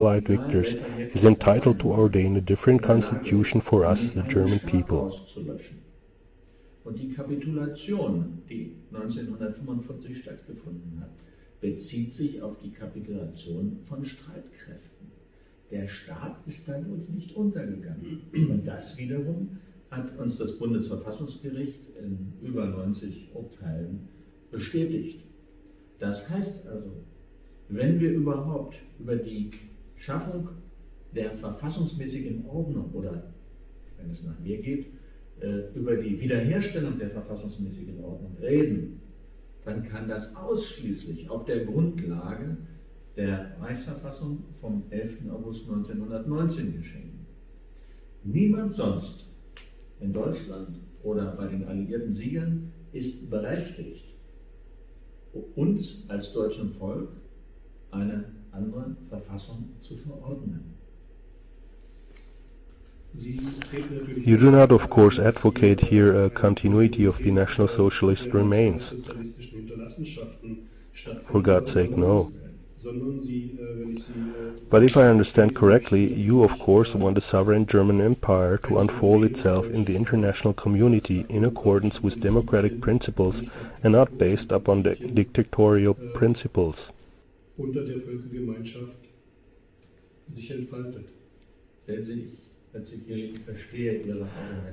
Allied victors, is entitled to ordain a different constitution for us, the German people. Und die Kapitulation, die 1945 stattgefunden hat, bezieht sich auf die Kapitulation von Streitkräften. Der Staat ist dadurch nicht untergegangen. Und das wiederum hat uns das Bundesverfassungsgericht in über 90 Urteilen bestätigt. Das heißt also, wenn wir überhaupt über die Schaffung der verfassungsmäßigen Ordnung oder, wenn es nach mir geht, über die Wiederherstellung der verfassungsmäßigen Ordnung reden, dann kann das ausschließlich auf der Grundlage der Reichsverfassung vom 11. August 1919 geschehen. Niemand sonst in Deutschland oder bei den alliierten Siegern ist berechtigt, uns als deutschem Volk eine andere Verfassung zu verordnen. You do not, of course, advocate here a continuity of the National Socialist remains. For God's sake, no. But if I understand correctly, you, of course, want a sovereign German empire to unfold itself in the international community in accordance with democratic principles and not based upon dictatorial principles. Unter der Völkergemeinschaft sich entfaltet.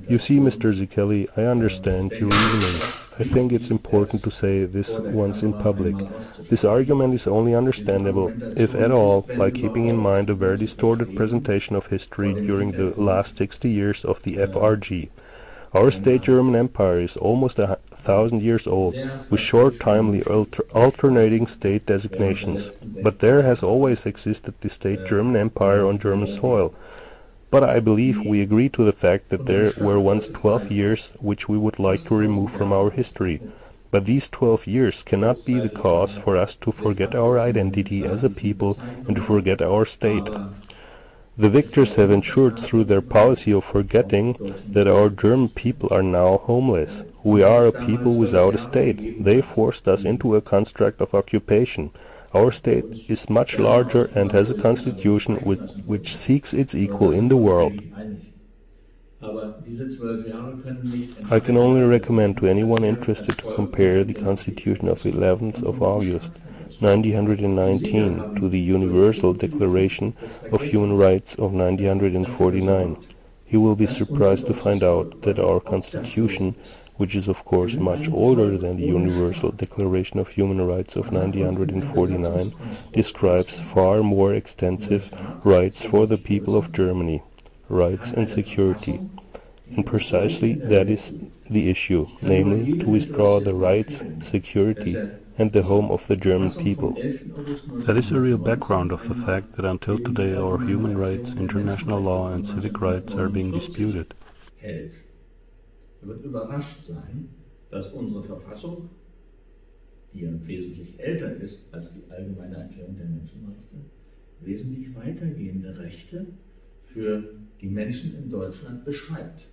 You see, Mr. Zichelli, I understand your reasoning. I think it's important to say this once in public. This argument is only understandable, if at all, by keeping in mind a very distorted presentation of history during the last 60 years of the FRG. Our state German Empire is almost 1,000 years old, with short, timely, alternating state designations. But there has always existed the state German Empire on German soil. But I believe we agree to the fact that there were once 12 years which we would like to remove from our history. But these 12 years cannot be the cause for us to forget our identity as a people and to forget our state. The victors have ensured through their policy of forgetting that our German people are now homeless. We are a people without a state. They forced us into a construct of occupation. Our state is much larger and has a constitution which seeks its equal in the world. I can only recommend to anyone interested to compare the Constitution of 11th of August 1919 to the Universal Declaration of Human Rights of 1949. He will be surprised to find out that our Constitution, which is of course much older than the Universal Declaration of Human Rights of 1949, describes far more extensive rights for the people of Germany, rights and security. And precisely that is the issue, namely to withdraw the rights, security, and the home of the German people. That is a real background of the fact that until today our human rights, international law and civic rights are being disputed. Wird überrascht sein, dass unsere Verfassung, die ja wesentlich älter ist als die Allgemeine Erklärung der Menschenrechte, wesentlich weitergehende Rechte für die Menschen in Deutschland beschreibt.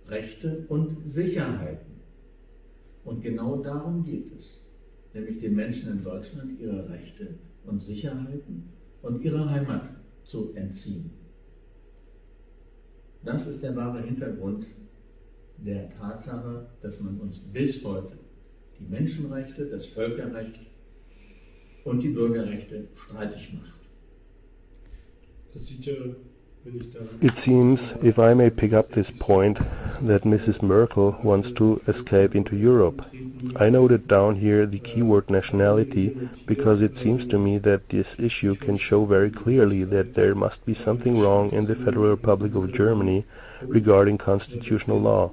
Rechte und Sicherheiten. Und genau darum geht es, nämlich den Menschen in Deutschland ihre Rechte und Sicherheiten und ihre Heimat zu entziehen. Das ist der wahre Hintergrund der Tatsache, dass man uns bis heute die Menschenrechte, das Völkerrecht und die Bürgerrechte streitig macht. Das sieht ja, It seems, if I may pick up this point, that Mrs. Merkel wants to escape into Europe. I noted down here the keyword nationality because it seems to me that this issue can show very clearly that there must be something wrong in the Federal Republic of Germany regarding constitutional law,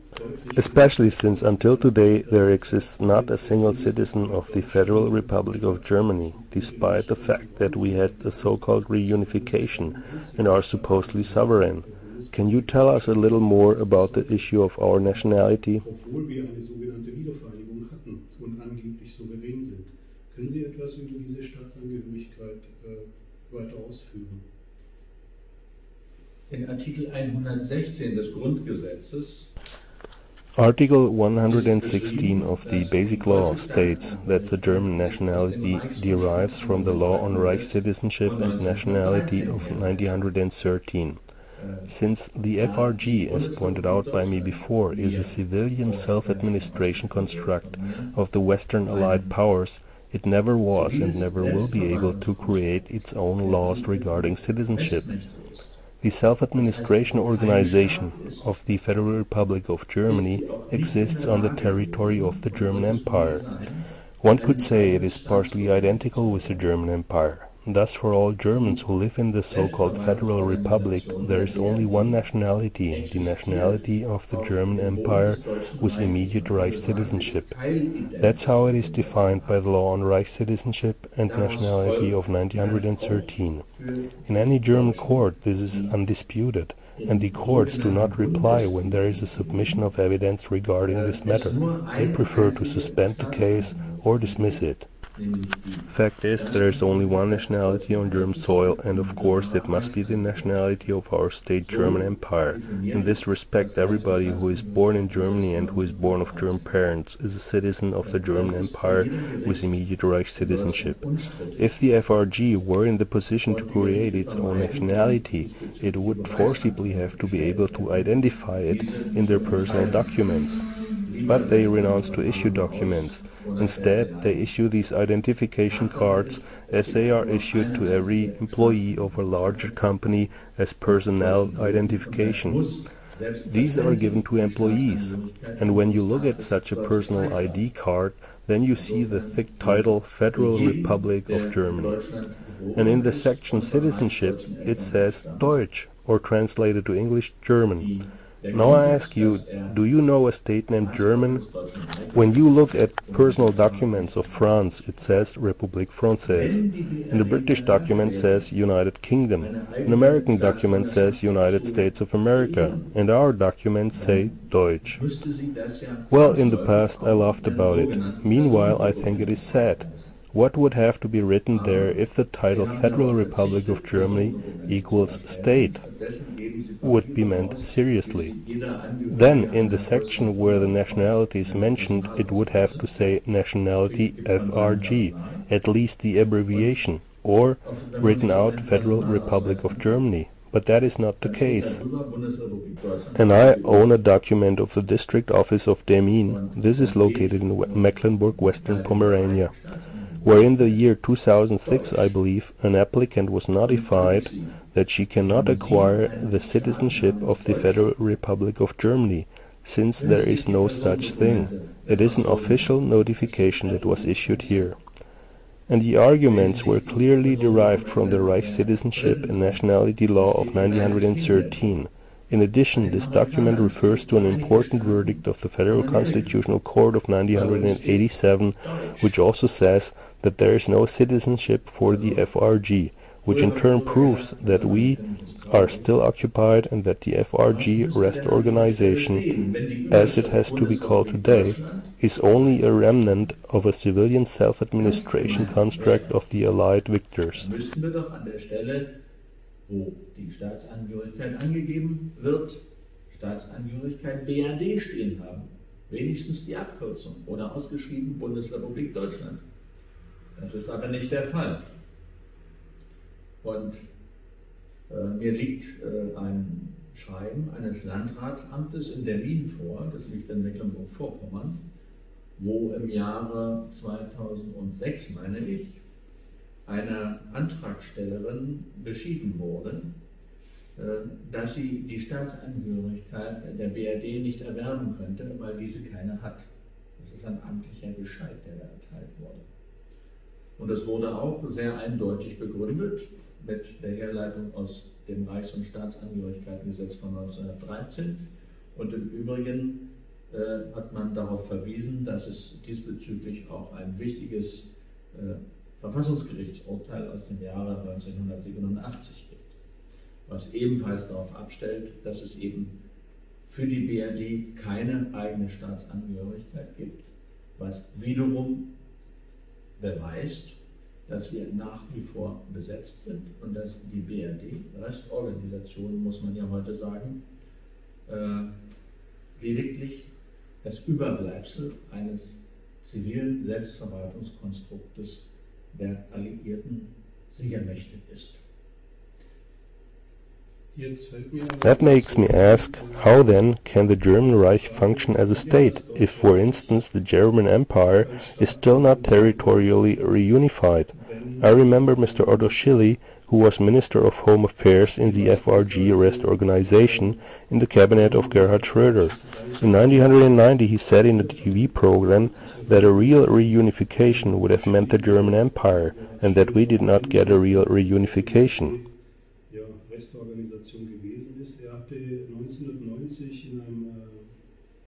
especially since until today there exists not a single citizen of the Federal Republic of Germany, despite the fact that we had a so-called reunification and are supposedly sovereign. Can you tell us a little more about the issue of our nationality? Obwohl wir eine sogenannte Wiedervereinigung hatten und angeblich souverän sind, können Sie etwas über diese Staatsangehörigkeit weiter ausführen? In Artikel 116 des Grundgesetzes Article 116 of the Basic Law states that the German nationality derives from the law on Reichscitizenship and nationality of 1913. Since the FRG, as pointed out by me before, is a civilian self-administration construct of the Western Allied powers, it never was and never will be able to create its own laws regarding citizenship. The self-administration organization of the Federal Republic of Germany exists on the territory of the German Empire. One could say it is partially identical with the German Empire. Thus, for all Germans who live in the so-called Federal Republic, there is only one nationality, the nationality of the German Empire with immediate Reich citizenship. That's how it is defined by the law on Reich citizenship and nationality of 1913. In any German court this is undisputed, and the courts do not reply when there is a submission of evidence regarding this matter. They prefer to suspend the case or dismiss it. Fact is, there is only one nationality on German soil, and of course it must be the nationality of our state German Empire. In this respect, everybody who is born in Germany and who is born of German parents is a citizen of the German Empire with immediate Reich citizenship. If the FRG were in the position to create its own nationality, it would forcibly have to be able to identify it in their personal documents. But they renounce to issue documents. Instead, they issue these identification cards as they are issued to every employee of a larger company as personnel identification. These are given to employees, and when you look at such a personal ID card, then you see the thick title Federal Republic of Germany. And in the section Citizenship, it says Deutsch, or translated to English, German. Now I ask you, do you know a state named German? When you look at personal documents of France, it says République Française. In the British document says United Kingdom. An American document says United States of America. And our documents say Deutsch. Well, in the past I laughed about it. Meanwhile, I think it is sad. What would have to be written there if the title Federal Republic of Germany equals state would be meant seriously? Then, in the section where the nationality is mentioned, it would have to say nationality FRG, at least the abbreviation, or written out Federal Republic of Germany. But that is not the case. And I own a document of the district office of Demmin. This is located in Mecklenburg-Western Pomerania, where in the year 2006, I believe, an applicant was notified that she cannot acquire the citizenship of the Federal Republic of Germany, since there is no such thing. It is an official notification that was issued here. And the arguments were clearly derived from the Reich Citizenship and Nationality Law of 1913. In addition, this document refers to an important verdict of the Federal Constitutional Court of 1987, which also says that there is no citizenship for the FRG, which in turn proves that we are still occupied and that the FRG Rest Organization, as it has to be called today, is only a remnant of a civilian self-administration construct of the Allied victors. Wo die Staatsangehörigkeit angegeben wird, Staatsangehörigkeit BRD stehen haben. Wenigstens die Abkürzung oder ausgeschrieben Bundesrepublik Deutschland. Das ist aber nicht der Fall. Und mir liegt ein Schreiben eines Landratsamtes in Berlin vor, das liegt in Mecklenburg-Vorpommern, wo im Jahre 2006, meine ich, einer Antragstellerin beschieden wurde, dass sie die Staatsangehörigkeit der BRD nicht erwerben könnte, weil diese keine hat. Das ist ein amtlicher Bescheid, der da erteilt wurde. Und es wurde auch sehr eindeutig begründet mit der Herleitung aus dem Reichs- und Staatsangehörigkeitsgesetz von 1913. Und im Übrigen hat man darauf verwiesen, dass es diesbezüglich auch ein wichtiges Verfassungsgerichtsurteil aus dem Jahre 1987 gibt, was ebenfalls darauf abstellt, dass es eben für die BRD keine eigene Staatsangehörigkeit gibt, was wiederum beweist, dass wir nach wie vor besetzt sind und dass die BRD, Restorganisation muss man ja heute sagen, lediglich das Überbleibsel eines zivilen Selbstverwaltungskonstruktes der alliierten Siegermächte ist. That makes me ask, how then can the German Reich function as a state, if for instance the German Empire is still not territorially reunified? I remember Mr. Otto Schily, who was Minister of Home Affairs in the FRG Rest organization in the cabinet of Gerhard Schröder. In 1990 he said in a TV program that a real reunification would have meant the German Empire, and that we did not get a real reunification.